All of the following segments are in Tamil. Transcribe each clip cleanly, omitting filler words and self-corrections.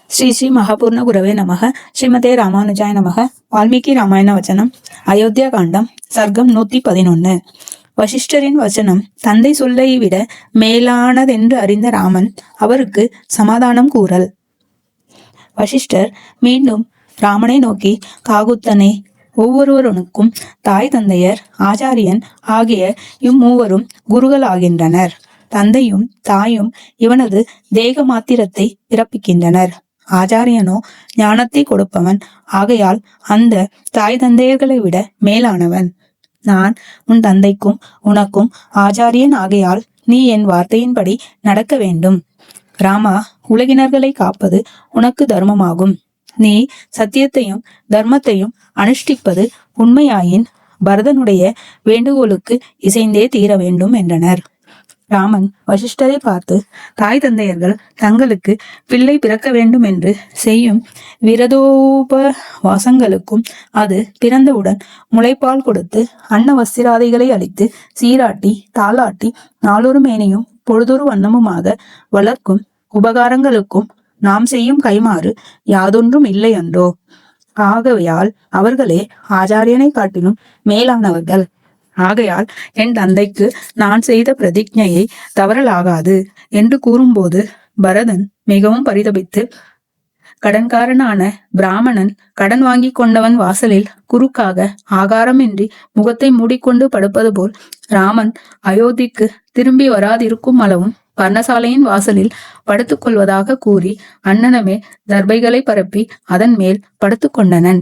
ஸ்ரீ ஸ்ரீ மகாபூர்ண குரவே நமக. ஸ்ரீமதே ராமானுஜாய நமக. வால்மீகி ராமாயண வச்சனம். அயோத்தியா காண்டம். சர்க்கம் 111. வசிஷ்டரின் வச்சனம் தந்தை சொல்லை விட மேலானதென்று அறிந்த ராமன் அவருக்கு சமாதானம் கூறல். வசிஷ்டர் மீண்டும் ராமனை நோக்கி, காகுத்தனே, ஒவ்வொருவருக்கும் தாய் தந்தையர் ஆச்சாரியன் ஆகிய இம்மூவரும் குருகள் ஆகின்றனர். தந்தையும் தாயும் இவனது தேக மாத்திரத்தை பிறப்பிக்கின்றனர். ஆச்சாரியனோ ஞானத்தை கொடுப்பவன் ஆகையால் அந்த தாய் தந்தையர்களை விட மேலானவன். நான் உன் தந்தைக்கும் உனக்கும் ஆச்சாரியன் ஆகையால் நீ என் வார்த்தையின்படி நடக்க வேண்டும். ராமா, உலகினர்களை காப்பது உனக்கு தர்மமாகும். நீ சத்தியத்தையும் தர்மத்தையும் அனுஷ்டிப்பது உண்மையாயின் பரதனுடைய வேண்டுகோளுக்கு இசைந்தே தீர வேண்டும் என்றனர். ராமன் வசிஷ்டரை பார்த்து, தாய் தந்தையர்கள் தங்களுக்கு பிள்ளை பிறக்க வேண்டும் என்று செய்யும் விரதோபவாசங்களுக்கும் அது பிறந்தவுடன் முளைப்பால் கொடுத்து அன்ன வஸ்திராதிகளை அளித்து சீராட்டி தாளாட்டி நாளொரு மேனையும் பொழுதொரு வண்ணமுமாக வளர்க்கும் உபகாரங்களுக்கும் நாம் செய்யும் கைமாறு யாதொன்றும் இல்லை என்றோ. ஆகையால் அவர்களே ஆச்சாரியனை காட்டிலும் மேலானவர்கள். ஆகையால் என் தந்தைக்கு நான் செய்த பிரதிஜையை தவறலாகாது என்று கூறும்போது பரதன் மிகவும் பரிதபித்து, கடன்காரனான பிராமணன் கடன் வாங்கி கொண்டவன் வாசலில் குறுக்காக ஆகாரமின்றி முகத்தை மூடிக்கொண்டு படுப்பது போல் ராமன் அயோத்திக்கு திரும்பி வராதிருக்கும் அளவும் பர்ணசாலையின் வாசலில் படுத்துக் கொள்வதாக கூறி அண்ணனமே தர்பைகளை பரப்பி அதன் மேல் படுத்து கொண்டனன்.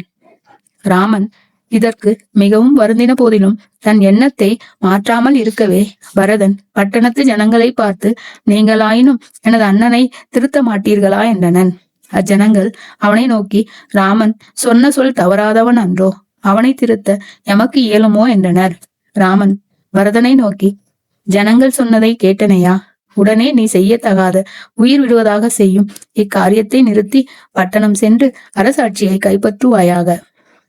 ராமன் இதற்கு மிகவும் வருந்தின போதிலும் தன் எண்ணத்தை மாற்றாமல் இருக்கவே பரதன் பட்டணத்து ஜனங்களை பார்த்து, நீங்களாயினும் எனது அண்ணனை திருத்த மாட்டீர்களா என்றனன். அஜனங்கள் அவனை நோக்கி, ராமன் சொன்ன சொல் தவறாதவன் அன்றோ, அவனை திருத்த எமக்கு இயலுமோ என்றனர். ராமன் பரதனை நோக்கி, ஜனங்கள் சொன்னதை கேட்டனையா? உடனே நீ செய்யத்தகாத உயிர் விடுவதாக செய்யும் இக்காரியத்தை நிறுத்தி பட்டணம் சென்று அரசாட்சியை கைப்பற்றுவாயாக.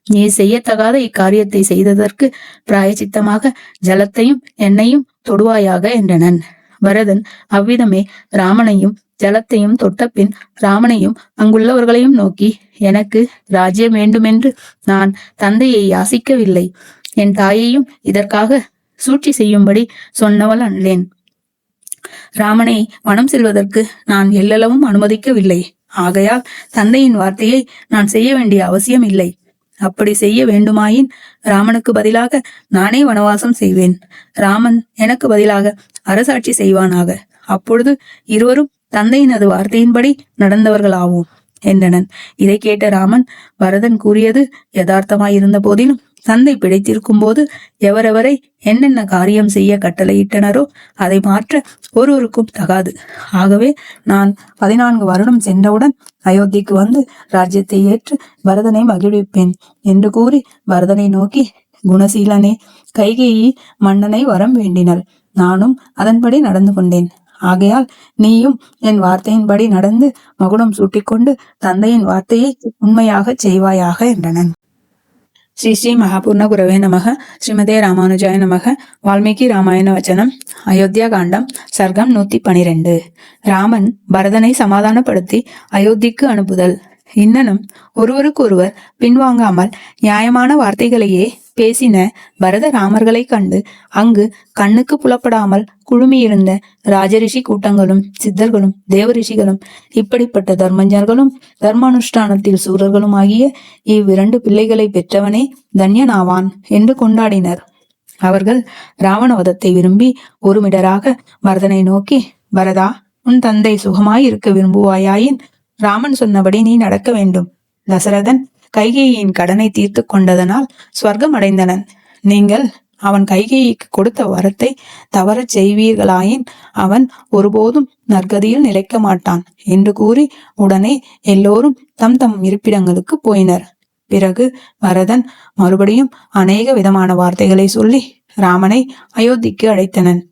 நீ செய்யத்தகாத இக்காரியத்தை செய்ததற்கு பிராயச்சித்தமாக ஜலத்தையும் எண்ணெயும் தொடுவாயாக என்றனன். பரதன் அவ்விதமே ராமனையும் ஜலத்தையும் தொட்டபின் ராமனையும் அங்குள்ளவர்களையும் நோக்கி, எனக்கு ராஜ்யம் வேண்டுமென்று நான் தந்தையை யாசிக்கவில்லை. என் தாயையும் இதற்காக சூழ்ச்சி செய்யும்படி சொன்னவள் அல்லேன். ராமனை வனம் செல்வதற்கு நான் எல்லளவும் அனுமதிக்கவில்லை. ஆகையால் தந்தையின் வார்த்தையை நான் செய்ய வேண்டிய அவசியம் இல்லை. அப்படி செய்ய வேண்டுமாயின் ராமனுக்கு பதிலாக நானே வனவாசம் செய்வேன். ராமன் எனக்கு பதிலாக அரசாட்சி செய்வானாக. அப்பொழுது இருவரும் தந்தையினது வார்த்தையின்படி நடந்தவர்களாவோம் என்றனன். இதை கேட்ட ராமன் பரதன் கூறியது யதார்த்தமாயிருந்த போதிலும் தந்தை பிழைத்திருக்கும் போது எவரவரை என்னென்ன காரியம் செய்ய கட்டளையிட்டனரோ அதை மாற்ற ஒருவருக்கும் தகாது. ஆகவே நான் 14 வருடம் சென்றவுடன் அயோத்திக்கு வந்து ராஜ்யத்தை ஏற்று பரதனை மகிழ்விப்பேன் என்று கூறி பரதனை நோக்கி, குணசீலனே, கைகேயி மன்னனை வரம் வேண்டினாள். நானும் அதன்படி நடந்து கொண்டேன். ஆகையால் நீயும் என் வார்த்தையின்படி நடந்து மகுடம் சூட்டிக்கொண்டு தந்தையின் வார்த்தையை உண்மையாக செய்வாயாக என்றனன். ஸ்ரீ ஸ்ரீ மகாபூர்ண குரவே நமக. ஸ்ரீமதே ராமானுஜாய நமக. வால்மீகி ராமாயண வச்சனம். அயோத்தியா காண்டம். சர்க்கம் 112. ராமன் பரதனை சமாதானப்படுத்தி அயோத்திக்கு அனுப்புதல். இன்னனும் ஒருவருக்கொருவர் பின்வாங்காமல் நியாயமான வார்த்தைகளையே பேசின பரத ராமர்களை கண்டு அங்கு கண்ணுக்கு புலப்படாமல் குழுமியிருந்த ராஜரிஷி கூட்டங்களும் சித்தர்களும் தேவரிஷிகளும் இப்படிப்பட்ட தர்மஞ்சர்களும் தர்மானுஷ்டானத்தில் சூரர்களும் ஆகிய இவ்விரண்டு பிள்ளைகளை பெற்றவனே தன்யனாவான் என்று கொண்டாடினர். அவர்கள் ராவணவதத்தை விரும்பி ஒருமிடராக பரதனை நோக்கி, பரதா, உன் தந்தை சுகமாய் இருக்க விரும்புவாயாயின் ராமன் சொன்னபடி நீ நடக்க வேண்டும். தசரதன் கைகேயின் கடனை தீர்த்து கொண்டதனால் ஸ்வர்க்கம் அடைந்தனன். நீங்கள் அவன் கைகேயிக்கு கொடுத்த வரத்தை தவறச் செய்வீர்களாயின் அவன் ஒருபோதும் நற்கதியில் நிலைக்க மாட்டான் என்று கூறி உடனே எல்லோரும் தம் தம் இருப்பிடங்களுக்கு போயினர். பிறகு பரதன் மறுபடியும் அநேக விதமான வார்த்தைகளை சொல்லி ராமனை அயோத்திக்கு அழைத்தனன்.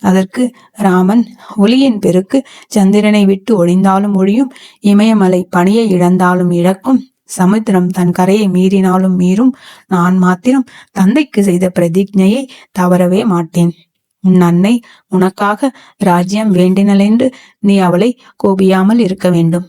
அதற்கு ராமன், ஒளியின் பெருக்கு சந்திரனை விட்டு ஒழிந்தாலும் ஒழியும், இமயமலை பனியை இழந்தாலும் இழக்கும், சமுத்திரம் தன் கரையை மீறினாலும் மீறும், நான் மாத்திரம் தந்தைக்கு செய்த பிரதிஜையை தவறவே மாட்டேன். உன் அன்னை உனக்காக ராஜ்யம் வேண்டினள் என்று நீ அவளை கோபியாமல் இருக்க வேண்டும்